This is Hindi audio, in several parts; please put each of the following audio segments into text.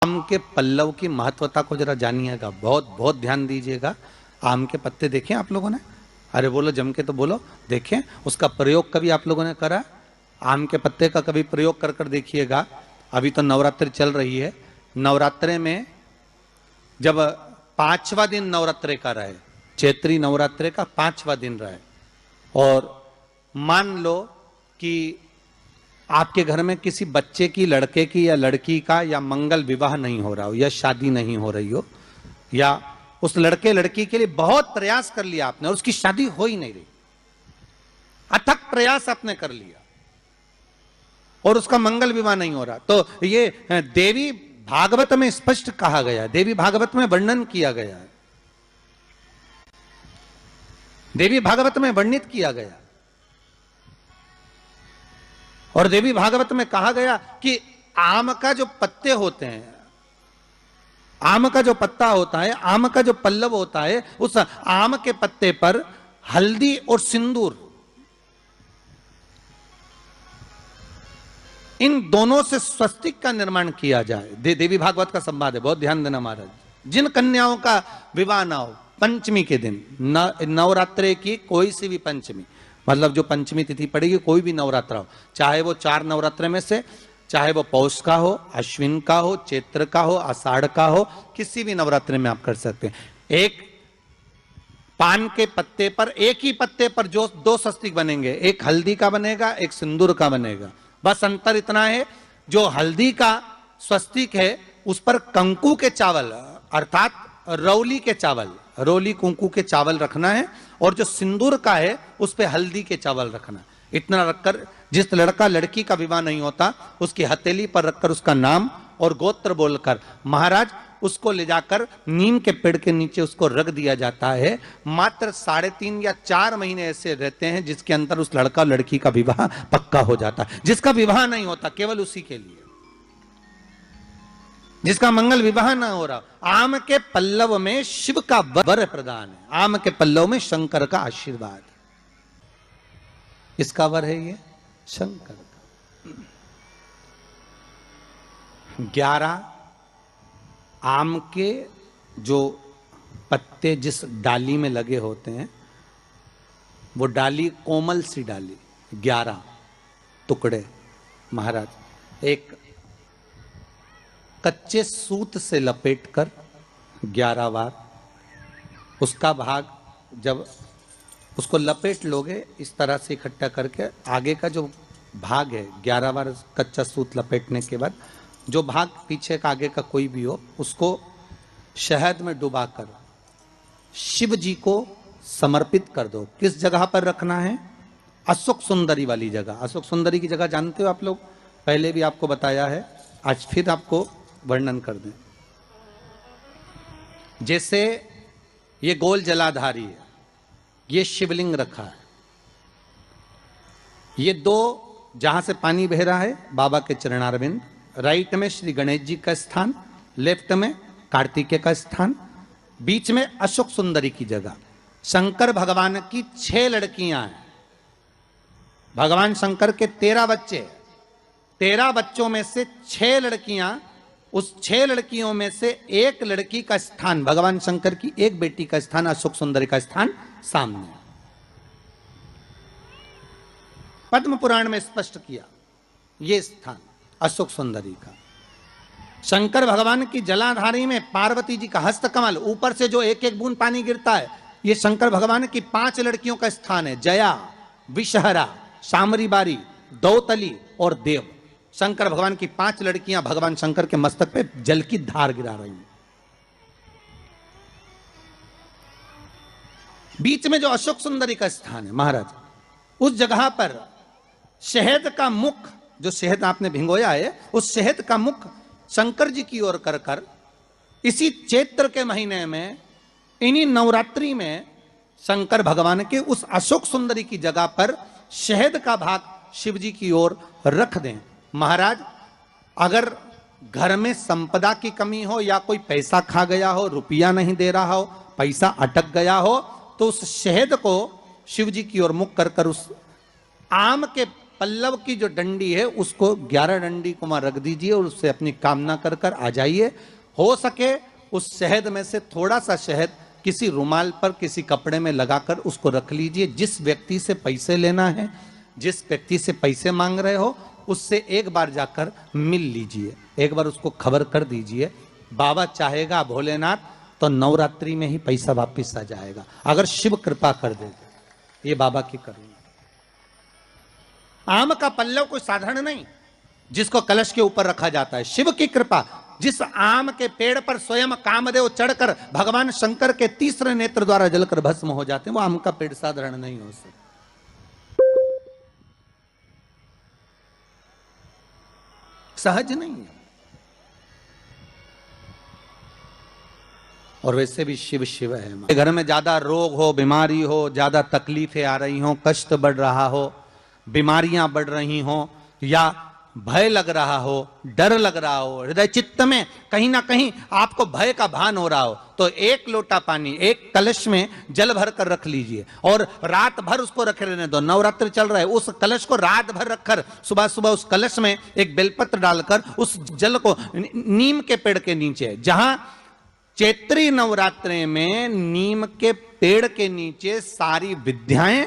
आम के पल्लव की महत्वता को जरा जानिएगा, बहुत बहुत ध्यान दीजिएगा। आम के पत्ते देखें आप लोगों ने? अरे बोलो जम के तो बोलो। देखें, उसका प्रयोग कभी आप लोगों ने करा? आम के पत्ते का कभी प्रयोग कर कर देखिएगा। अभी तो नवरात्रि चल रही है, नवरात्रे में जब 5वां दिन नवरात्रे का रहे, चैत्री नवरात्रे का 5वां दिन रहे, और मान लो कि आपके घर में किसी बच्चे की, लड़के की या लड़की का या मंगल विवाह नहीं हो रहा हो, या शादी नहीं हो रही हो, या उस लड़के लड़की के लिए बहुत प्रयास कर लिया आपने और उसकी शादी हो ही नहीं रही, अथक प्रयास आपने कर लिया और उसका मंगल विवाह नहीं हो रहा, तो ये देवी भागवत में स्पष्ट कहा गया है, देवी भागवत में वर्णन किया गया है, देवी भागवत में वर्णित किया गया। और देवी भागवत में कहा गया कि आम का जो पत्ते होते हैं, आम का जो पत्ता होता है, आम का जो पल्लव होता है, उस आम के पत्ते पर हल्दी और सिंदूर, इन दोनों से स्वस्तिक का निर्माण किया जाए। देवी भागवत का संवाद है, बहुत ध्यान देना महाराज। जिन कन्याओं का विवाह ना हो पंचमी के दिन, नवरात्रे की कोई सी भी पंचमी, मतलब जो पंचमी तिथि पड़ेगी, कोई भी नवरात्र हो, चाहे वो 4 नवरात्रे में से, चाहे वो पौष का हो, अश्विन का हो, चैत्र का हो, आषाढ़ का हो, किसी भी नवरात्रि में आप कर सकते हैं। एक पान के पत्ते पर, एक ही पत्ते पर जो 2 स्वस्तिक बनेंगे, एक हल्दी का बनेगा, एक सिंदूर का बनेगा। बस अंतर इतना है, जो हल्दी का स्वस्तिक है उस पर कंकु के चावल अर्थात रौली के चावल, रौली कुंकू के चावल रखना है, और जो सिंदूर का है उस पे हल्दी के चावल रखना। इतना रखकर जिस लड़का लड़की का विवाह नहीं होता उसकी हथेली पर रखकर उसका नाम और गोत्र बोलकर महाराज उसको ले जाकर नीम के पेड़ के नीचे उसको रख दिया जाता है। मात्र 3.5 या 4 महीने ऐसे रहते हैं जिसके अंदर उस लड़का लड़की का विवाह पक्का हो जाता है। जिसका विवाह नहीं होता केवल उसी के लिए, जिसका मंगल विवाह ना हो रहा, आम के पल्लव में शिव का वर प्रदान है, आम के पल्लव में शंकर का आशीर्वाद, इसका वर है ये शंकर का। 11 आम के जो पत्ते जिस डाली में लगे होते हैं, वो डाली कोमल सी डाली, 11 टुकड़े महाराज एक कच्चे सूत से लपेटकर 11 बार उसका भाग, जब उसको लपेट लोगे इस तरह से इकट्ठा करके, आगे का जो भाग है 11 बार कच्चा सूत लपेटने के बाद जो भाग पीछे का आगे का कोई भी हो, उसको शहद में डुबाकर शिव जी को समर्पित कर दो। किस जगह पर रखना है? अशोक सुंदरी वाली जगह। अशोक सुंदरी की जगह जानते हो आप लोग, पहले भी आपको बताया है, आज फिर आपको वर्णन कर दें। जैसे ये गोल जलाधारी है, ये शिवलिंग रखा है, ये 2 जहां से पानी बह रहा है बाबा के चरणारविंद, राइट में श्री गणेश जी का स्थान, लेफ्ट में कार्तिकेय का स्थान, बीच में अशोक सुंदरी की जगह। शंकर भगवान की 6 लड़कियां हैं। भगवान शंकर के 13 बच्चे, 13 बच्चों में से 6 लड़कियां, उस 6 लड़कियों में से एक लड़की का स्थान, भगवान शंकर की एक बेटी का स्थान, अशोक सुंदरी का स्थान सामने पद्म पुराण में स्पष्ट किया, ये स्थान अशोक सुंदरी का। शंकर भगवान की जलाधारी में पार्वती जी का हस्तकमल, ऊपर से जो एक एक बूंद पानी गिरता है, ये शंकर भगवान की 5 लड़कियों का स्थान है, जया, विषहरा, शामरीबारी, दौतली और देव। शंकर भगवान की 5 लड़कियां भगवान शंकर के मस्तक पे जल की धार गिरा रही हैं। बीच में जो अशोक सुंदरी का स्थान है महाराज, उस जगह पर शहद का मुख, जो शहद आपने भिंगोया है, उस शहद का मुख शंकर जी की ओर कर कर इसी चैत्र के महीने में, इन्हीं नवरात्रि में शंकर भगवान के उस अशोक सुंदरी की जगह पर शहद का भाग शिव जी की ओर रख दें। महाराज अगर घर में संपदा की कमी हो या कोई पैसा खा गया हो, रुपया नहीं दे रहा हो, पैसा अटक गया हो, तो उस शहद को शिव जी की ओर मुख कर कर उस आम के पल्लव की जो डंडी है उसको 11 डंडी को वहां रख दीजिए और उससे अपनी कामना कर कर आ जाइए। हो सके उस शहद में से थोड़ा सा शहद किसी रुमाल पर किसी कपड़े में लगाकर उसको रख लीजिए। जिस व्यक्ति से पैसे लेना है, जिस व्यक्ति से पैसे मांग रहे हो, उससे एक बार जाकर मिल लीजिए, एक बार उसको खबर कर दीजिए। बाबा चाहेगा भोलेनाथ तो नवरात्रि में ही पैसा वापिस आ जाएगा, अगर शिव कृपा कर दे। ये बाबा की करुणा। आम का पल्लव कोई साधारण नहीं जिसको कलश के ऊपर रखा जाता है, शिव की कृपा। जिस आम के पेड़ पर स्वयं कामदेव चढ़कर भगवान शंकर के तीसरे नेत्र द्वारा जलकर भस्म हो जाते हैं, वो आम का पेड़ साधारण नहीं हो सकता। सहज नहीं है। और वैसे भी शिव शिव है। घर में ज्यादा रोग हो, बीमारी हो, ज्यादा तकलीफें आ रही हो, कष्ट बढ़ रहा हो, बीमारियां बढ़ रही हो, या भय लग रहा हो, डर लग रहा हो, हृदय चित्त में कहीं ना कहीं आपको भय का भान हो रहा हो, तो एक लोटा पानी एक कलश में जल भर कर रख लीजिए और रात भर उसको रखे रहने दो। नवरात्र चल रहा है, उस कलश को रात भर रखकर सुबह सुबह उस कलश में एक बेलपत्र डालकर उस जल को नीम के पेड़ के नीचे, जहां चैत्री नवरात्रि में नीम के पेड़ के नीचे सारी विद्याएं,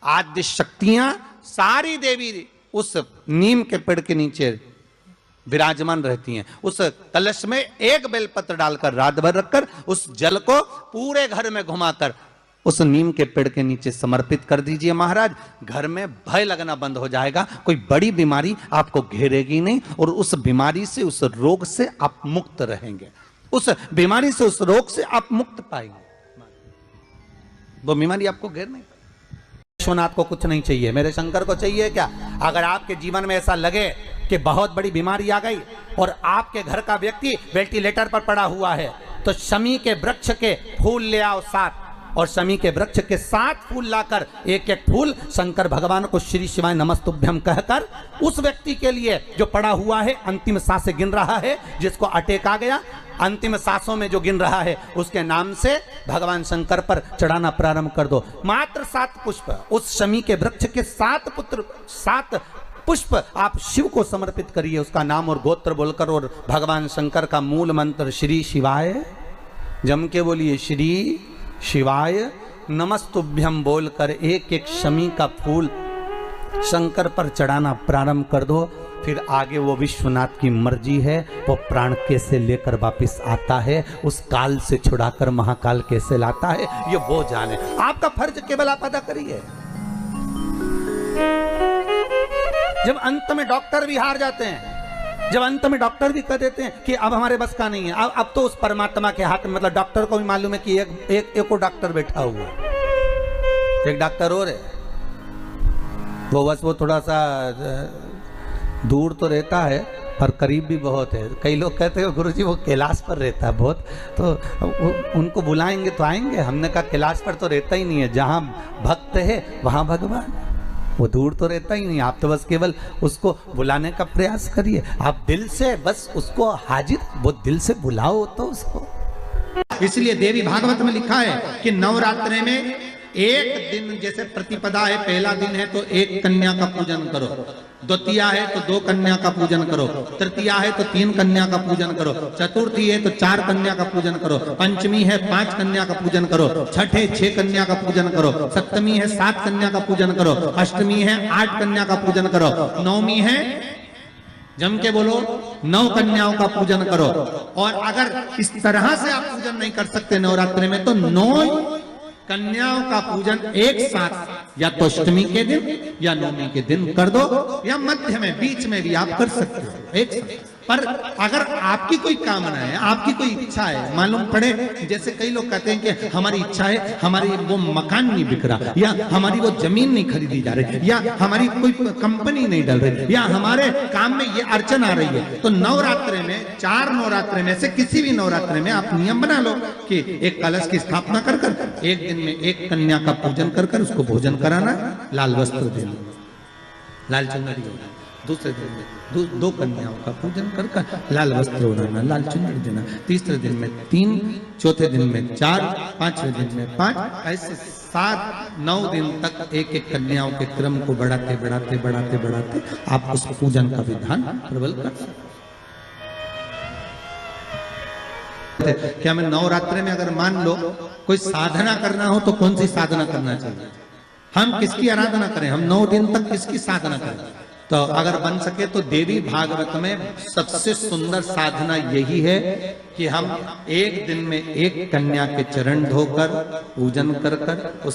आद्य शक्तियां, सारी देवी उस नीम के पेड़ के नीचे विराजमान रहती हैं। उस कलश में एक बेलपत्र डालकर रात भर रखकर उस जल को पूरे घर में घुमाकर उस नीम के पेड़ के नीचे समर्पित कर दीजिए महाराज। घर में भय लगना बंद हो जाएगा, कोई बड़ी बीमारी आपको घेरेगी नहीं और उस बीमारी से, उस रोग से आप मुक्त रहेंगे। उस बीमारी से, उस रोग से आप मुक्त पाएंगे। वो बीमारी आपको घेर नहीं। विश्वनाथ को कुछ नहीं चाहिए, मेरे शंकर को चाहिए क्या? अगर आपके जीवन में ऐसा लगे कि बहुत बड़ी बीमारी आ गई और आपके घर का व्यक्ति वेंटिलेटर पर पड़ा हुआ है, तो शमी के वृक्ष के फूल ले आओ 7, और शमी के वृक्ष के 7 फूल लाकर एक एक फूल शंकर भगवान को श्री शिवाय नमस्तुभ्यम कहकर उस व्यक्ति के लिए जो पड़ा हुआ है, अंतिम सांसें गिन रहा है, जिसको अटैक आ गया, अंतिम सांसों में जो गिन रहा है, उसके नाम से भगवान शंकर पर चढ़ाना प्रारंभ कर दो। मात्र 7 पुष्प, उस शमी के वृक्ष के 7 पुष्प आप शिव को समर्पित करिए, उसका नाम और गोत्र बोलकर, और भगवान शंकर का मूल मंत्र श्री शिवाय जम के बोलिए, श्री शिवाय नमस्तुभ्यम बोलकर एक एक शमी का फूल शंकर पर चढ़ाना प्रारंभ कर दो। फिर आगे वो विश्वनाथ की मर्जी है, वो प्राण कैसे लेकर वापिस आता है, उस काल से छुड़ाकर महाकाल कैसे लाता है, ये वो जाने। आपका फर्ज केवल आप अदा करिए। जब अंत में डॉक्टर भी हार जाते हैं, जब अंत में डॉक्टर भी कह देते हैं कि अब हमारे बस का नहीं है, अब तो उस परमात्मा के हाथ में, मतलब डॉक्टर को भी मालूम है कि एक और डॉक्टर बैठा हुआ है, एक डॉक्टर और है, वो बस वो थोड़ा सा दूर तो रहता है पर करीब भी बहुत है। कई लोग कहते हैं गुरुजी वो कैलाश पर रहता है बहुत, तो उनको बुलाएंगे तो आएंगे। हमने कहा कैलाश पर तो रहता ही नहीं है, जहाँ भक्त है वहाँ भगवान, वो दूर तो रहता ही नहीं। आप तो बस केवल उसको बुलाने का प्रयास करिए, आप दिल से बस उसको हाजिर, वो दिल से बुलाओ तो उसको। इसलिए देवी भागवत में लिखा है कि नवरात्रि में एक दिन, जैसे प्रतिपदा है, पहला दिन है तो एक कन्या का पूजन करो, द्वितीया है तो 2 कन्या का पूजन करो, तृतीया है तो 3 कन्या का पूजन करो, चतुर्थी है तो 4 कन्या का पूजन करो, पंचमी है 5 कन्या का पूजन करो, छठ है 6 कन्या का पूजन करो, सप्तमी है 7 कन्या का पूजन करो, अष्टमी है 8 कन्या का पूजन करो, नवमी है, जम के बोलो, 9 कन्याओं का पूजन करो। और अगर इस तरह से आप पूजन नहीं कर सकते नवरात्रि में, तो 9 कन्याओं का पूजन एक साथ, या तो अष्टमी के दिन या नवमी के दिन कर दो, या मध्य में, बीच में भी आप कर सकते हो एक साथ। पर अगर आपकी कोई कामना है, आपकी कोई इच्छा है, मालूम पड़े, जैसे कई लोग कहते हैं कि हमारी इच्छा है, हमारी वो मकान नहीं बिक रहा, या हमारी वो जमीन नहीं खरीदी जा रही, या हमारी कोई कंपनी नहीं डल रही, या हमारे काम में ये अड़चन आ रही है, तो नवरात्रि में, 4 नवरात्रि में से किसी भी नवरात्रि में आप नियम बना लो कि एक कलश की स्थापना कर कर एक दिन में एक कन्या का पूजन कर कर उसको भोजन कराना, लाल वस्त्र देना, लाल चुनरी, दूसरे दिन में दो कन्याओं का पूजन कर लाल वस्त्र ओढ़ाना, लाल चुनरी देना, तीसरे दिन में 3, चौथे दिन में 4, पांचवें दिन में 5, ऐसे 7-9 दिन तक एक एक कन्याओं के क्रम को बढ़ाते बढ़ाते बढ़ाते बढ़ाते आप उस पूजन का विधान प्रबल कर सकते। क्या मैं नवरात्रि में अगर मान लो कोई साधना करना हो तो कौन सी साधना करना चाहिए? हम किसकी आराधना करें? हम 9 दिन तक किसकी साधना करें? तो अगर बन सके तो देवी भागवत में सबसे सुंदर साधना यही है कि हम एक दिन में एक कन्या के चरण धोकर पूजन कर